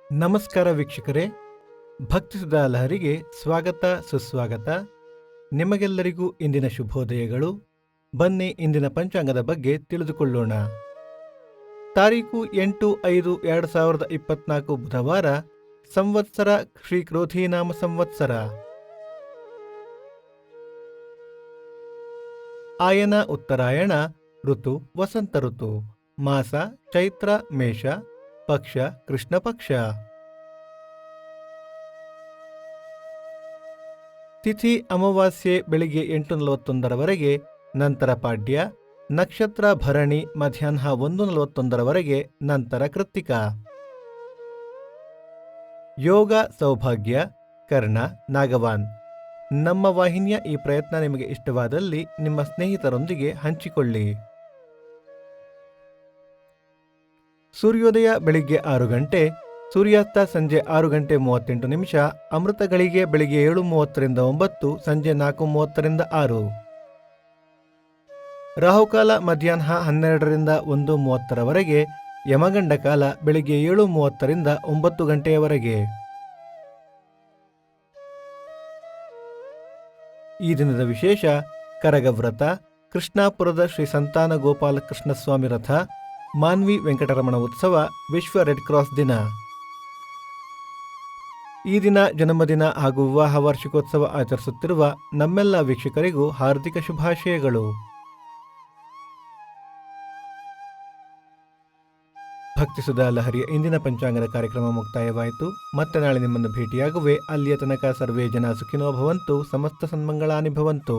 ನಮಸ್ಕಾರ ವೀಕ್ಷಕರೇ, ಭಕ್ತಿ ಸುಧಾ ಲಹರಿಗೆ ಸ್ವಾಗತ ಸುಸ್ವಾಗತ. ನಿಮಗೆಲ್ಲರಿಗೂ ಇಂದಿನ ಶುಭೋದಯಗಳು. ಬನ್ನಿ ಇಂದಿನ ಪಂಚಾಂಗದ ಬಗ್ಗೆ ತಿಳಿದುಕೊಳ್ಳೋಣ. ತಾರೀಕು 8/5/2024 ಬುಧವಾರ, ಸಂವತ್ಸರ ಶ್ರೀ ಕ್ರೋಧೀನಾಮ ಸಂವತ್ಸರ. ಆಯನ ಉತ್ತರಾಯಣ, ಋತು ವಸಂತ ಋತು, ಮಾಸ ಚೈತ್ರ ಮೇಷ, ಪಕ್ಷ ಕೃಷ್ಣ ಪಕ್ಷ. ತಿಥಿ ಅಮಾವಾಸ್ಯೆ ಬೆಳಿಗ್ಗೆ 8:41 ನಂತರ ಪಾಡ್ಯ, ನಕ್ಷತ್ರ ಭರಣಿ ಮಧ್ಯಾಹ್ನ 1:41 ನಂತರ ಕೃತ್ತಿಕ. ಯೋಗ ಸೌಭಾಗ್ಯ ಕರ್ಣ ನಾಗವಾನ್. ನಮ್ಮ ವಾಹಿನಿಯ ಈ ಪ್ರಯತ್ನ ನಿಮಗೆ ಇಷ್ಟವಾದಲ್ಲಿ ನಿಮ್ಮ ಸ್ನೇಹಿತರೊಂದಿಗೆ ಹಂಚಿಕೊಳ್ಳಿ. ಸೂರ್ಯೋದಯ ಬೆಳಿಗ್ಗೆ 6 ಗಂಟೆ, ಸೂರ್ಯಾಸ್ತ ಸಂಜೆ 6:38, ಅಮೃತಗಳಿಗೆ ಬೆಳಿಗ್ಗೆ 7:30 9, ಸಂಜೆ 4:30 6. ರಾಹುಕಾಲ ಮಧ್ಯಾಹ್ನ 12 1:30, ಯಮಗಂಡ ಕಾಲ ಬೆಳಿಗ್ಗೆ 7:30 9 ಗಂಟೆಯವರೆಗೆ. ಈ ದಿನದ ವಿಶೇಷ: ಕರಗವ್ರತ, ಕೃಷ್ಣಾಪುರದ ಶ್ರೀ ಸಂತಾನ ಗೋಪಾಲಕೃಷ್ಣಸ್ವಾಮಿ ರಥ, ಮಾನ್ವಿ ವೆಂಕಟರಮಣ ಉತ್ಸವ, ವಿಶ್ವ ರೆಡ್ ಕ್ರಾಸ್ ದಿನ. ಈ ದಿನ ಜನ್ಮದಿನ ಹಾಗೂ ವಿವಾಹ ವಾರ್ಷಿಕೋತ್ಸವ ಆಚರಿಸುತ್ತಿರುವ ನಮ್ಮೆಲ್ಲ ವೀಕ್ಷಕರಿಗೂ ಹಾರ್ದಿಕ ಶುಭಾಶಯಗಳು. ಭಕ್ತಿ ಸುಧಾ ಲಹರಿಯ ಇಂದಿನ ಪಂಚಾಂಗದ ಕಾರ್ಯಕ್ರಮ ಮುಕ್ತಾಯವಾಯಿತು. ಮತ್ತೆ ನಾಳೆ ನಿಮ್ಮನ್ನು ಭೇಟಿಯಾಗುವೆ. ಅಲ್ಲಿಯ ತನಕ ಸರ್ವೇ ಜನ ಸುಖಿನೋ ಭವಂತು, ಸಮಸ್ತ ಸನ್ಮಂಗಳಾನಿ ಭವಂತು.